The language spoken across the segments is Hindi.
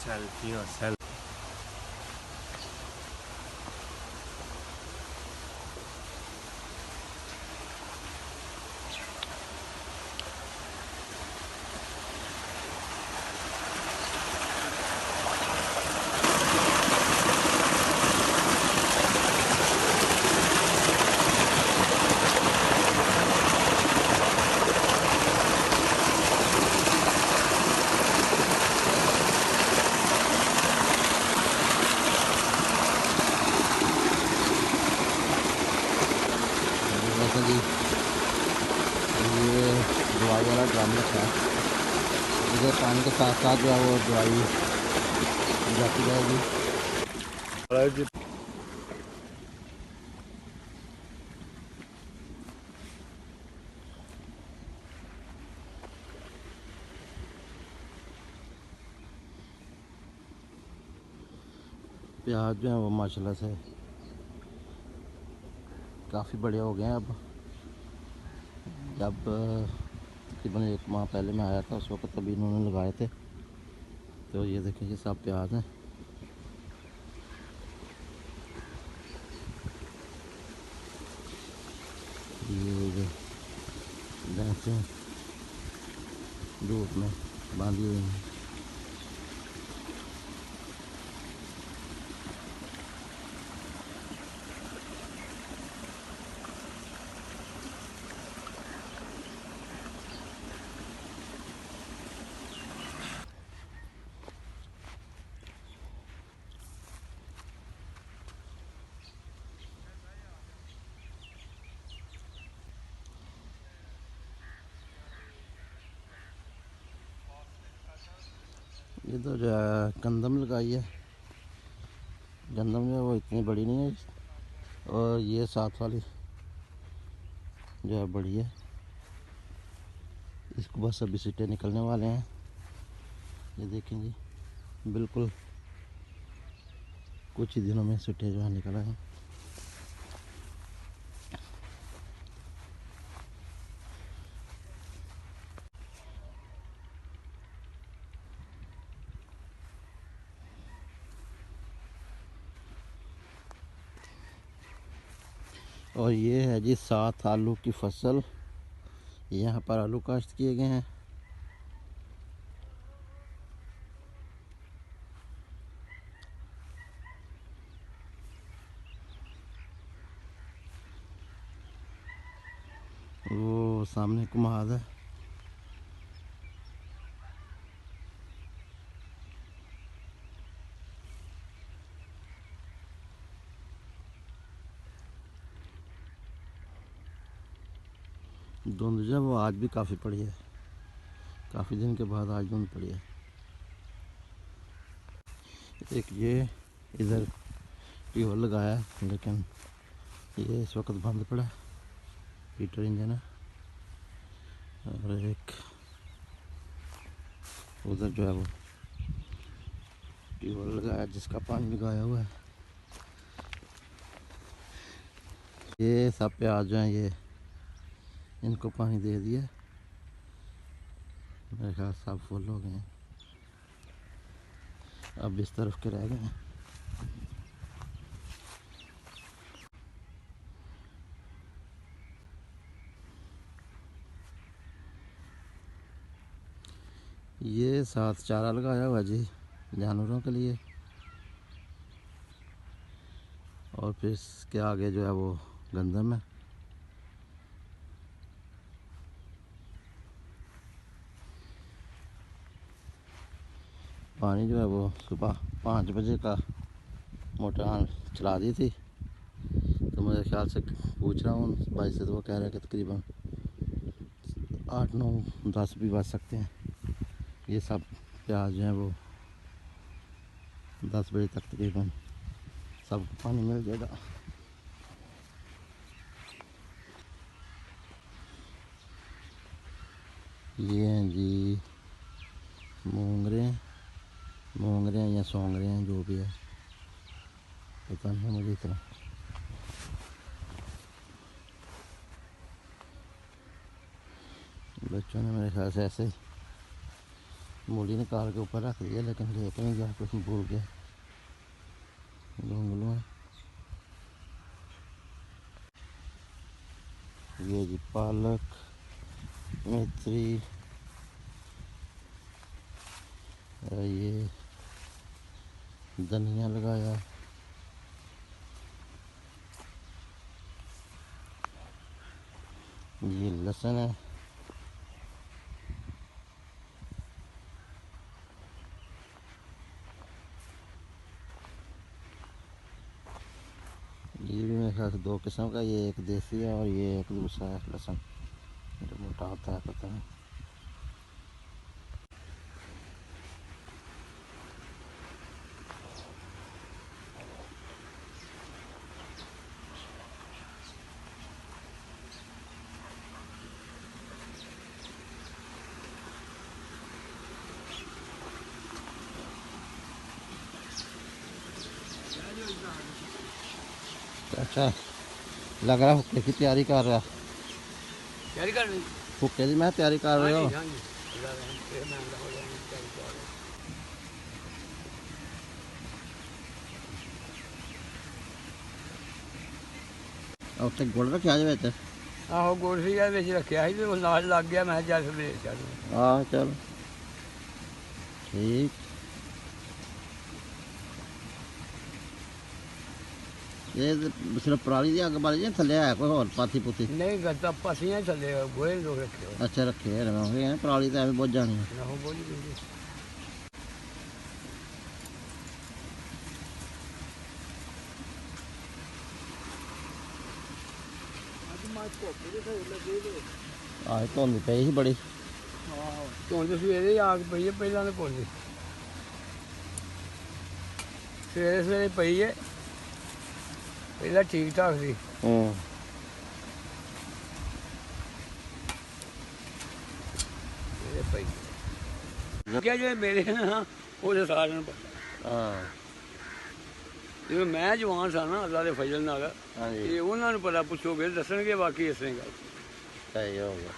सेल्फी और सेल्फी। जी ये दवाई वाला ड्रम रखा है, इधर पानी के साथ साथ जो है वो दवाई जाती जाएगी। प्याज जो है वो माशाल्लाह से काफ़ी बड़े हो गए हैं। अब जब तकरीबन 1 माह पहले मैं आया था उस वक्त अभी इन्होंने लगाए थे। तो ये देखें ये सब प्याज हैं। ये भैंसें धूप में बांधी हुई हैं। ये तो जो है गंदम लगाई है, गंदम जो है वो इतनी बड़ी नहीं है, और ये साथ वाली जो है बड़ी है। इसको बस अभी सीटे निकलने वाले हैं। ये देखें जी, बिल्कुल कुछ ही दिनों में सीटे जो है निकल आए हैं। और ये है जी 7 आलू की फसल। यहाँ पर आलू काश्त किए गए हैं। वो सामने कुम्हाद है। धुंध जो वो आज भी काफ़ी पड़ी है, काफ़ी दिन के बाद आज धुंध पड़ी है। एक ये इधर ट्यूबवेल लगाया है, लेकिन ये इस वक्त बंद पड़ा है, हीटर इंजन है। और एक उधर जो है वो ट्यूबवेल लगाया जिसका पानी भी गाया हुआ है। ये सब प्याज जो हैं ये इनको पानी दे दिया, मेरे ख्याल सब फुल हो गए हैं, अब इस तरफ के रह गए हैं। ये साथ चारा लगाया हुआ जी जानवरों के लिए, और फिर इसके आगे जो है वो गंदम है। पानी जो है वो सुबह 5 बजे का मोटर चला दी थी, तो मेरे ख्याल से पूछ रहा हूँ भाई से, तो वो कह रहा है कि तकरीबन 8, 9, 10 भी बज सकते हैं। ये सब प्याज जो है वो 10 बजे तक तकरीबन सबको पानी मिल जाएगा। ये हैं जी मोंगरे या सोंगरे हैं, जो भी है पता नहीं मुझे इतना। बच्चों ने मेरे ख्याल से ऐसे मूली निकाल के ऊपर रख दिया, लेकिन लेके नहीं गया, कुछ भूल गया। घुंगलू है ये जी, पालक, मेथी, ये धनिया लगाया, ये लहसुन है, ये भी मेरे ख्याल से 2 किस्म का, ये एक देसी है और ये एक दूसरा है लहसुन जो मोटा होता है, पता नहीं। अच्छा लग रहा हुक्के की तैयारी कर रहा, तैयारी कर रही हुक्के की मैं तैयारी कर रहे हो। हाँ जी लगा रहे हैं, फिर महंगा हो जाएगा, तैयारी कर रहे हैं। उत्ते गुड़ रखा जे विच? आहो गुड़ सी विच रखिया ਸੀ ਤੇ ਉਹ ਨਾਲ ਲੱਗ ਗਿਆ, ਮੈਂ ਚੱਲ ਵੇਚ ਚੱਲ। हाँ चल ठीक। ये सिर्फ पराली दी अग बाली, थल्ले है कोई होर पाथी पुथी? नहीं गत्ता पसियां थले गोहे लोग रखे हो अच्छा रखे है, मैं पराली तो एवं बुझ जानी है। ना हो बोली गई। आज धुंद पई सी बड़ी। ਧੁੰਦ ਸਵੇਰੇ ਆਗ ਪਈ ਹੈ, ਪਹਿਲਾਂ ਤਾਂ ਕੋਈ ਨਹੀਂ, ਸਵੇਰੇ ਸਵੇਰੇ ਪਈ ਹੈ, ਪਹਿਲਾਂ ਠੀਕ ਠਾਕ ਸੀ। ਸਵੇਰੇ ਪਈ ਕਿਹਾ ਜਿਹੜੇ ਮੇਰੇ ਨਾ ਉਹਦੇ ਸਾਰਿਆਂ ਨੂੰ ਪਤਾ। हाँ ਜਿਵੇਂ ਮੈਂ ਜਵਾਨ ਸਾਂ ਨਾ ਅੱਲਾ ਦੇ ਫਜ਼ਲ ਨਾਲ, हाँ जी ਇਹ ਉਹਨਾਂ ਨੂੰ ਪਤਾ, ਪੁੱਛੋਗੇ ਦੱਸਣਗੇ, ਬਾਕੀ ਇਸ ਤਰ੍ਹਾਂ ਗੱਲ। सही हो गया।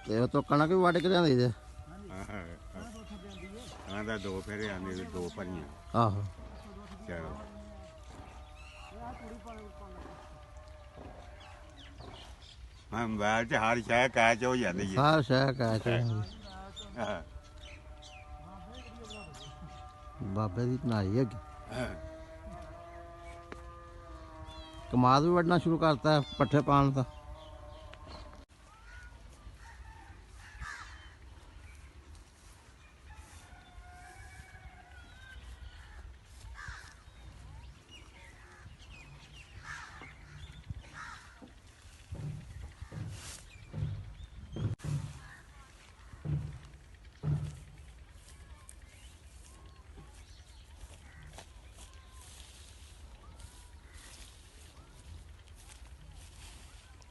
ਤੇ ਉਹ ਤੋਂ ਕਣਕ ਵੀ ਵੱਢ ਕੇ ਲਿਆਂਦੀ ਜੇ? ਹਾਂ ਦਾ 2 ਫੇਰੇ ਆਂਦੇ ਤੇ 2 ਭਰੀਆਂ। ਆਹੋ ਚਲੋ ਹਾਂ ਮੋਬਾਈਲ 'ਚ ਹਰ ਸ਼ੈ ਕੈਚ ਹੋ ਜਾਂਦੀ ਹੈ। ਸਾਰ ਸ਼ਹਿ ਕਹਿ ਚ ਹਾਂ ਬਾਬੇ ਦੀ ਬਣਾਈ ਹੈਗੀ। ਕਮਾਦ ਵੀ ਵੱਢਣਾ ਸ਼ੁਰੂ ਕਰਤਾ ਹੈ, ਪੱਠੇ ਪਾਉਣ ਦਾ।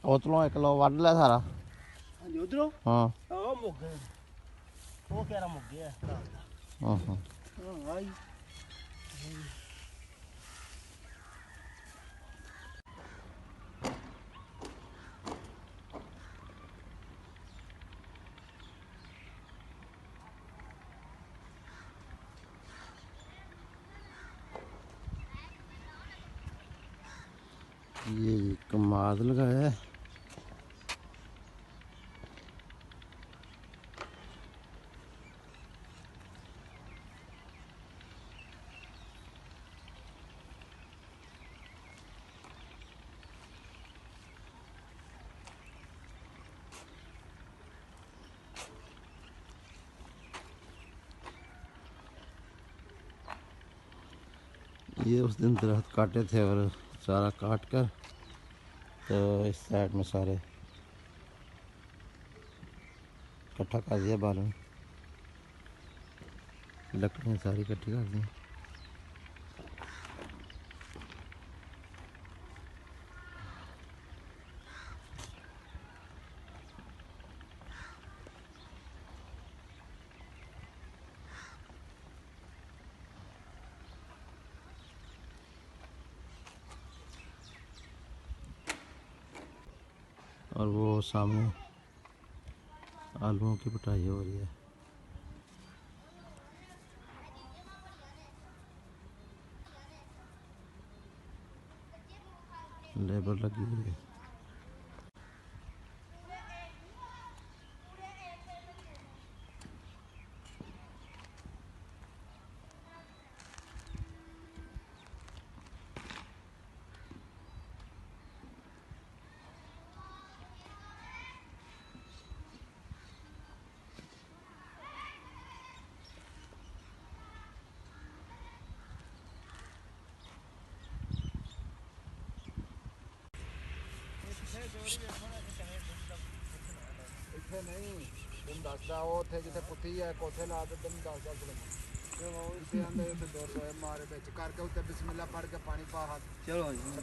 ਉਤਲੋਂ 1 ਕਿਲੋ ਵੱਢ ਲਿਆ ਸਾਰਾ। ਹਾਂਜੀ ਉਧਰੋਂ ਹਾਂ ਆਹ ਮੁੱਕ ਗਏ, ਉਹ ਕਿਹੜਾ ਮੁੱਕ ਗਿਆ ਹਾਂ ਹਾਂ ਹਾਂ ਆਈ। ये कमाद लगाया है। ये उस दिन दरख्त काटे थे और सारा काट कर तो इस साइड में सारे इकट्ठा कर दिया, बालों में लकड़ियाँ सारी इकट्ठी कर दी। और वो सामने आलूओं की पिटाई हो रही है। लेबर लगी हुई है। ਇੱਥੇ ਨਹੀਂ ਤੈਨੂੰ ਦੱਸਦਾ ਉਹ ਉੱਥੇ ਜਿੱਥੇ ਪੁੱਠੀ ਹੈ ਕੋਠੇ ਲਾ ਤੇ ਤੈਨੂੰ ਦੱਸਦਾ ਫਿਲਮ ਉਹ ਇੱਥੇ ਆਂਦੇ ਉੱਥੇ 2 ਰੁਪਏ ਮਾਰੇ ਵਿੱਚ ਕਰਕੇ ਉੱਤੇ ਬਿਸਮਿਲ੍ਲਾ ਪੜ੍ਹ ਕੇ ਪਾਣੀ ਪਾ ਹੱਥ ਚਲੋ ਜੀ